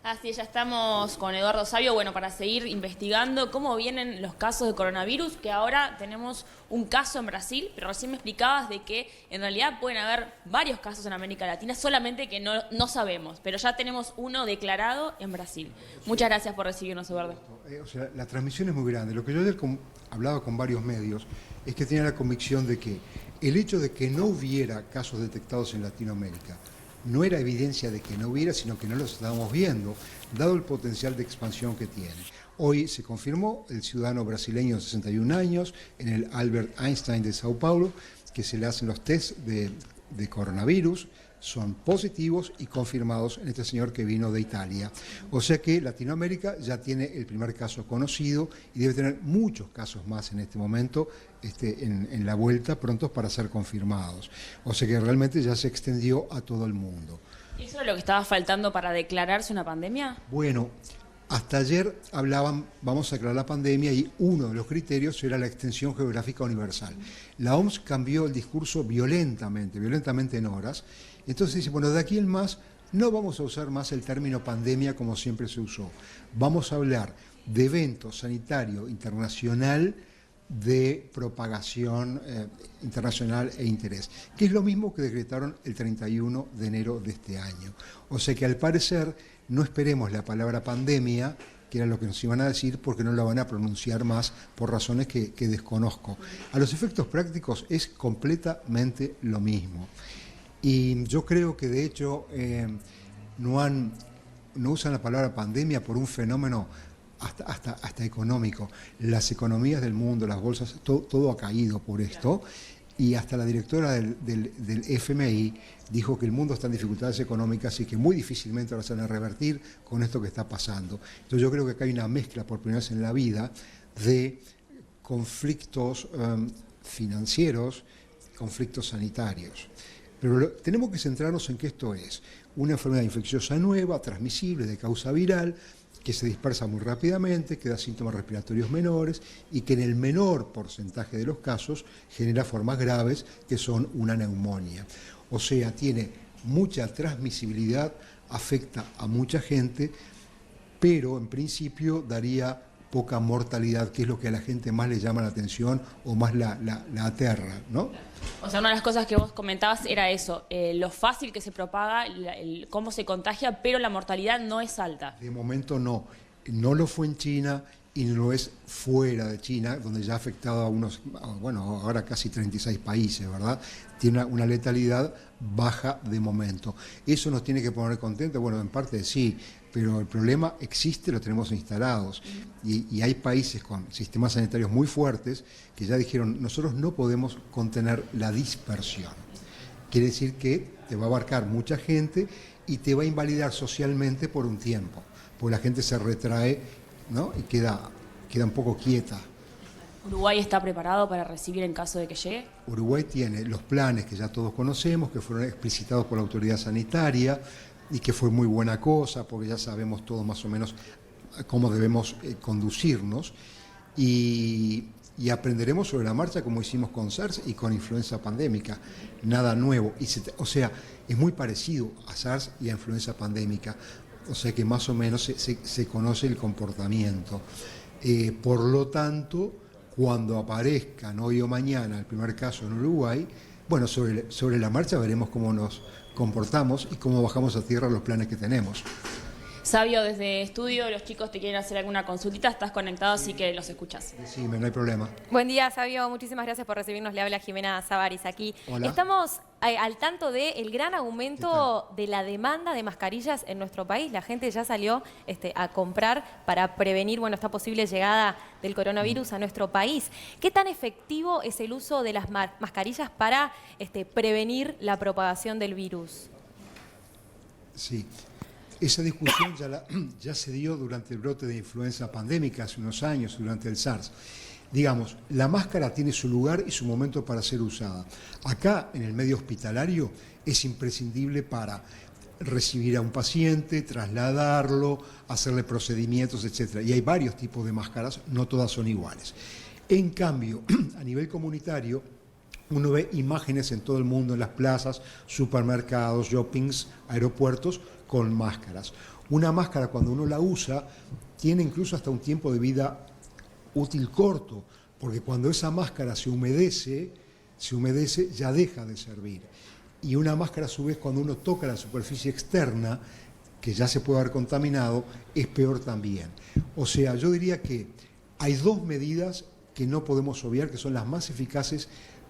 Así es, ya estamos con Eduardo Savio, bueno, para seguir investigando cómo vienen los casos de coronavirus, que ahora tenemos un caso en Brasil, pero recién me explicabas de que en realidad pueden haber varios casos en América Latina, solamente que no sabemos, pero ya tenemos uno declarado en Brasil. Muchas gracias por recibirnos, Eduardo. O sea, la transmisión es muy grande. Lo que yo ayer hablaba con varios medios es que tenía la convicción de que el hecho de que no hubiera casos detectados en Latinoamérica no era evidencia de que no hubiera, sino que no los estábamos viendo, dado el potencial de expansión que tiene. Hoy se confirmó el ciudadano brasileño de 61 años en el Albert Einstein de Sao Paulo, que se le hacen los test de coronavirus, son positivos y confirmados en este señor que vino de Italia. O sea que Latinoamérica ya tiene el primer caso conocido y debe tener muchos casos más en este momento en la vuelta, prontos para ser confirmados. O sea que realmente ya se extendió a todo el mundo. ¿Eso es lo que estaba faltando para declararse una pandemia? Bueno, hasta ayer hablaban, vamos a declarar la pandemia, y uno de los criterios era la extensión geográfica universal. La OMS cambió el discurso violentamente en horas. Entonces dice, bueno, de aquí en más no vamos a usar más el término pandemia como siempre se usó. Vamos a hablar de evento sanitario internacional de propagación internacional e interés, que es lo mismo que decretaron el 31 de enero de este año. O sea que al parecer no esperemos la palabra pandemia, que era lo que nos iban a decir, porque no la van a pronunciar más por razones que desconozco. A los efectos prácticos es completamente lo mismo. Y yo creo que de hecho no usan la palabra pandemia por un fenómeno hasta económico. Las economías del mundo, las bolsas, todo ha caído por esto. Y hasta la directora del FMI dijo que el mundo está en dificultades económicas y que muy difícilmente ahora se van a revertir con esto que está pasando. Entonces yo creo que acá hay una mezcla por primera vez en la vida de conflictos financieros, conflictos sanitarios. Pero tenemos que centrarnos en que esto es una enfermedad infecciosa nueva, transmisible, de causa viral, que se dispersa muy rápidamente, que da síntomas respiratorios menores y que en el menor porcentaje de los casos genera formas graves que son una neumonía. O sea, tiene mucha transmisibilidad, afecta a mucha gente, pero en principio daría poca mortalidad, que es lo que a la gente más le llama la atención o más la aterra, ¿no? O sea, una de las cosas que vos comentabas era eso, lo fácil que se propaga, cómo se contagia, pero la mortalidad no es alta. De momento no. No lo fue en China y no lo es fuera de China, donde ya ha afectado a ahora casi 36 países, ¿verdad? Tiene una letalidad baja de momento. ¿Eso nos tiene que poner contentos? Bueno, en parte sí, pero el problema existe, lo tenemos instalados. Y hay países con sistemas sanitarios muy fuertes que ya dijeron, nosotros no podemos contener la dispersión. Quiere decir que te va a abarcar mucha gente y te va a invalidar socialmente por un tiempo, porque la gente se retrae, ¿no? Y queda un poco quieta. ¿Uruguay está preparado para recibir en caso de que llegue? Uruguay tiene los planes que ya todos conocemos, que fueron explicitados por la autoridad sanitaria y que fue muy buena cosa, porque ya sabemos todos más o menos cómo debemos conducirnos y aprenderemos sobre la marcha como hicimos con SARS y con influenza pandémica. Nada nuevo. O sea, es muy parecido a SARS y a influenza pandémica. O sea que más o menos se conoce el comportamiento. Por lo tanto, cuando aparezcan hoy o mañana el primer caso en Uruguay, bueno, sobre la marcha veremos cómo nos comportamos y cómo bajamos a tierra los planes que tenemos. Savio, desde estudio, los chicos te quieren hacer alguna consultita, estás conectado, así que los escuchas. Decime, no hay problema. Buen día, Savio, muchísimas gracias por recibirnos. Le habla Jimena Savaris aquí. Hola. Estamos al tanto del gran aumento de la demanda de mascarillas en nuestro país. La gente ya salió a comprar para prevenir esta posible llegada del coronavirus a nuestro país. ¿Qué tan efectivo es el uso de las mascarillas para prevenir la propagación del virus? Sí. Esa discusión ya se dio durante el brote de influenza pandémica hace unos años, durante el SARS. Digamos, la máscara tiene su lugar y su momento para ser usada. Acá, en el medio hospitalario, es imprescindible para recibir a un paciente, trasladarlo, hacerle procedimientos, etc. Y hay varios tipos de máscaras, no todas son iguales. En cambio, a nivel comunitario, uno ve imágenes en todo el mundo, en las plazas, supermercados, shoppings, aeropuertos, con máscaras. Una máscara, cuando uno la usa, tiene incluso hasta un tiempo de vida útil corto, porque cuando esa máscara se humedece, ya deja de servir. Y una máscara, a su vez, cuando uno toca la superficie externa, que ya se puede haber contaminado, es peor también. O sea, yo diría que hay dos medidas que no podemos obviar, que son las más eficaces.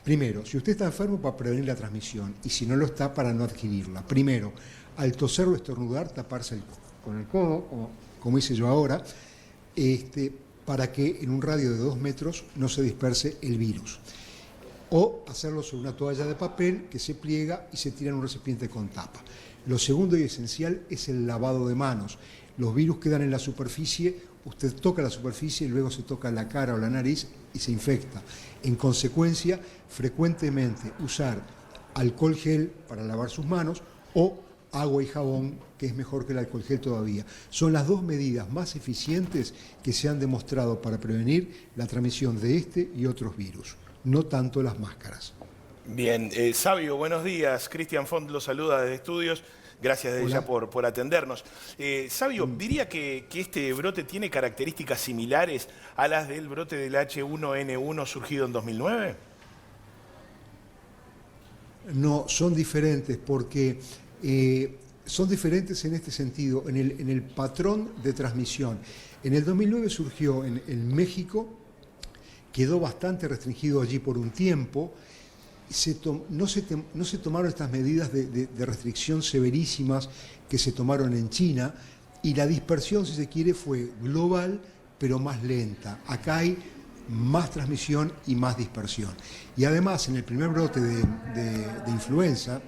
Primero, si usted está enfermo, para prevenir la transmisión, y si no lo está, para no adquirirla. Primero, al toser o estornudar, taparse con el codo, como hice yo ahora, para que en un radio de 2 metros no se disperse el virus. O hacerlo sobre una toalla de papel que se pliega y se tira en un recipiente con tapa. Lo segundo y esencial es el lavado de manos. Los virus quedan en la superficie, usted toca la superficie y luego se toca la cara o la nariz y se infecta. En consecuencia, frecuentemente usar alcohol gel para lavar sus manos o agua y jabón, que es mejor que el alcohol gel todavía. Son las dos medidas más eficientes que se han demostrado para prevenir la transmisión de este y otros virus, no tanto las máscaras. Bien, Sabio, buenos días. Cristian Font lo saluda desde Estudios. Gracias desde ya por atendernos. Sabio, diría que este brote tiene características similares a las del brote del H1N1 surgido en 2009. No, son diferentes porque son diferentes en este sentido, en el patrón de transmisión. En el 2009 surgió en México, quedó bastante restringido allí por un tiempo. No se tomaron estas medidas de restricción severísimas que se tomaron en China, y la dispersión, si se quiere, fue global, pero más lenta. Acá hay más transmisión y más dispersión. Y además, en el primer brote de influenza,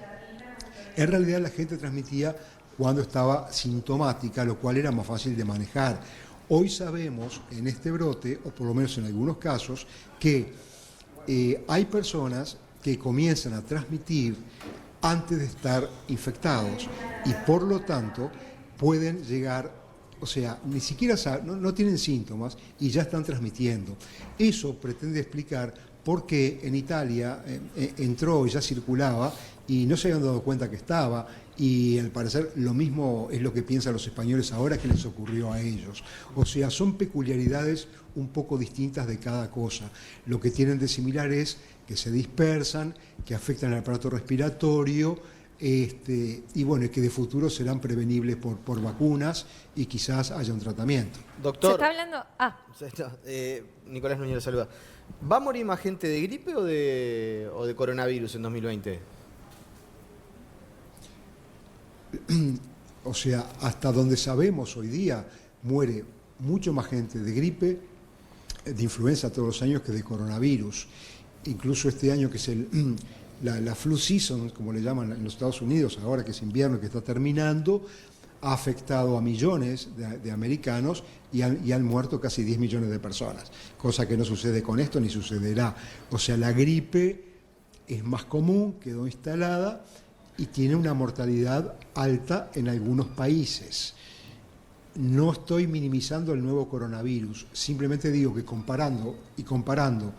en realidad la gente transmitía cuando estaba sintomática, lo cual era más fácil de manejar. Hoy sabemos, en este brote, o por lo menos en algunos casos, que hay personas que comienzan a transmitir antes de estar infectados y por lo tanto pueden llegar, o sea, ni siquiera no tienen síntomas y ya están transmitiendo. Eso pretende explicar por qué en Italia entró y ya circulaba y no se habían dado cuenta que estaba, y al parecer lo mismo es lo que piensan los españoles ahora que les ocurrió a ellos. O sea, son peculiaridades un poco distintas de cada cosa. Lo que tienen de similar es que se dispersan, que afectan al aparato respiratorio, y bueno, que de futuro serán prevenibles por vacunas y quizás haya un tratamiento. Doctor, se está hablando... Nicolás Núñez lo saluda. ¿Va a morir más gente de gripe o de coronavirus en 2020? O sea, hasta donde sabemos hoy día, muere mucho más gente de gripe, de influenza todos los años, que de coronavirus. Incluso este año, que es la flu season, como le llaman en los Estados Unidos, ahora que es invierno y que está terminando, ha afectado a millones de americanos y han muerto casi 10 millones de personas, cosa que no sucede con esto ni sucederá. O sea, la gripe es más común, quedó instalada y tiene una mortalidad alta en algunos países. No estoy minimizando el nuevo coronavirus, simplemente digo que comparando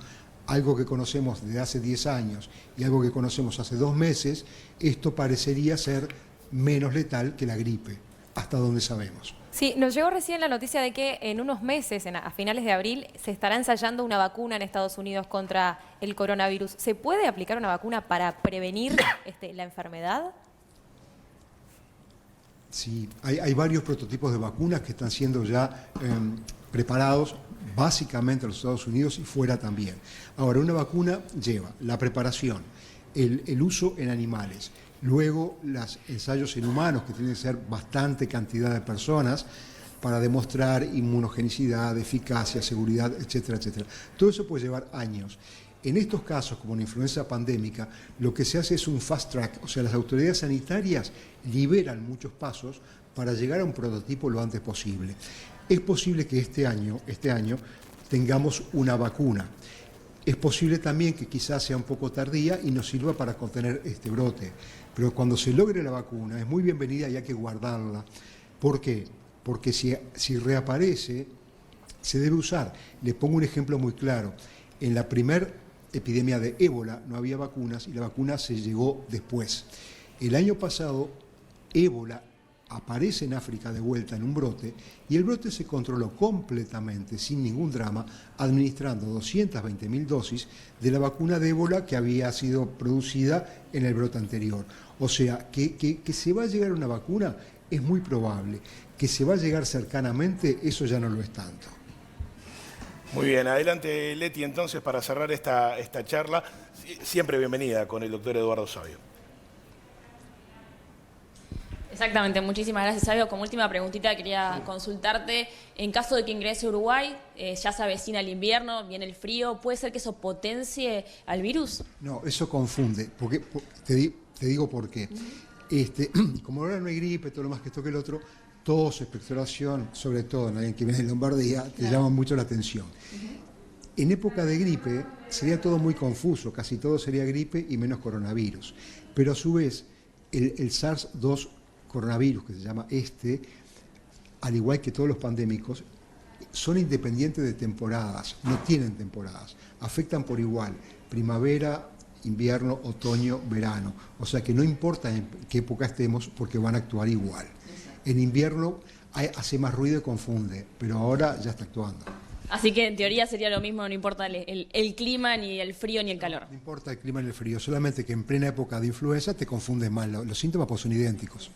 algo que conocemos desde hace 10 años y algo que conocemos hace 2 meses, esto parecería ser menos letal que la gripe, hasta donde sabemos. Sí, nos llegó recién la noticia de que en unos meses, a finales de abril, se estará ensayando una vacuna en Estados Unidos contra el coronavirus. ¿Se puede aplicar una vacuna para prevenir la enfermedad? Sí, hay varios prototipos de vacunas que están siendo ya preparados básicamente en los Estados Unidos y fuera también. Ahora, una vacuna lleva la preparación, el uso en animales, luego los ensayos en humanos, que tienen que ser bastante cantidad de personas para demostrar inmunogenicidad, eficacia, seguridad, etcétera, etcétera. Todo eso puede llevar años. En estos casos, como en influenza pandémica, lo que se hace es un fast track, o sea, las autoridades sanitarias liberan muchos pasos para llegar a un prototipo lo antes posible. Es posible que este año tengamos una vacuna. Es posible también que quizás sea un poco tardía y nos sirva para contener este brote. Pero cuando se logre la vacuna es muy bienvenida y hay que guardarla. ¿Por qué? Porque si reaparece, se debe usar. Le pongo un ejemplo muy claro. En la primera epidemia de ébola no había vacunas y la vacuna se llegó después. El año pasado, ébola aparece en África de vuelta en un brote y el brote se controló completamente, sin ningún drama, administrando 220.000 dosis de la vacuna de ébola que había sido producida en el brote anterior. O sea, que se va a llegar a una vacuna es muy probable. Que se va a llegar cercanamente, eso ya no lo es tanto. Muy bien, adelante Leti entonces para cerrar esta charla. Siempre bienvenida con el doctor Eduardo Savio. Exactamente, muchísimas gracias, Sabio. Como última preguntita quería consultarte, en caso de que ingrese a Uruguay, ya se avecina el invierno, viene el frío, ¿puede ser que eso potencie al virus? No, eso confunde, porque te digo por qué. Como ahora no hay gripe, todo lo más que esto que el otro, tos, expectoración, sobre todo en alguien que viene de Lombardía, te llama mucho la atención. En época de gripe sería todo muy confuso, casi todo sería gripe y menos coronavirus. Pero a su vez, el SARS-2 coronavirus, que se llama al igual que todos los pandémicos, son independientes de temporadas, no tienen temporadas, afectan por igual, primavera, invierno, otoño, verano. O sea que no importa en qué época estemos porque van a actuar igual. En invierno hace más ruido y confunde, pero ahora ya está actuando. Así que en teoría sería lo mismo, no importa el clima, ni el frío, ni el calor. No importa el clima ni el frío, solamente que en plena época de influenza te confunden más. Los síntomas pues son idénticos.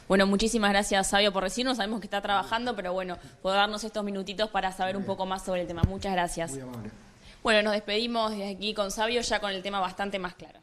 Bueno, muchísimas gracias, Sabio, por decirnos. Sabemos que está trabajando, pero bueno, por darnos estos minutitos para saber un poco más sobre el tema. Muchas gracias. Muy amable. Bueno, nos despedimos desde aquí con Sabio, ya con el tema bastante más claro.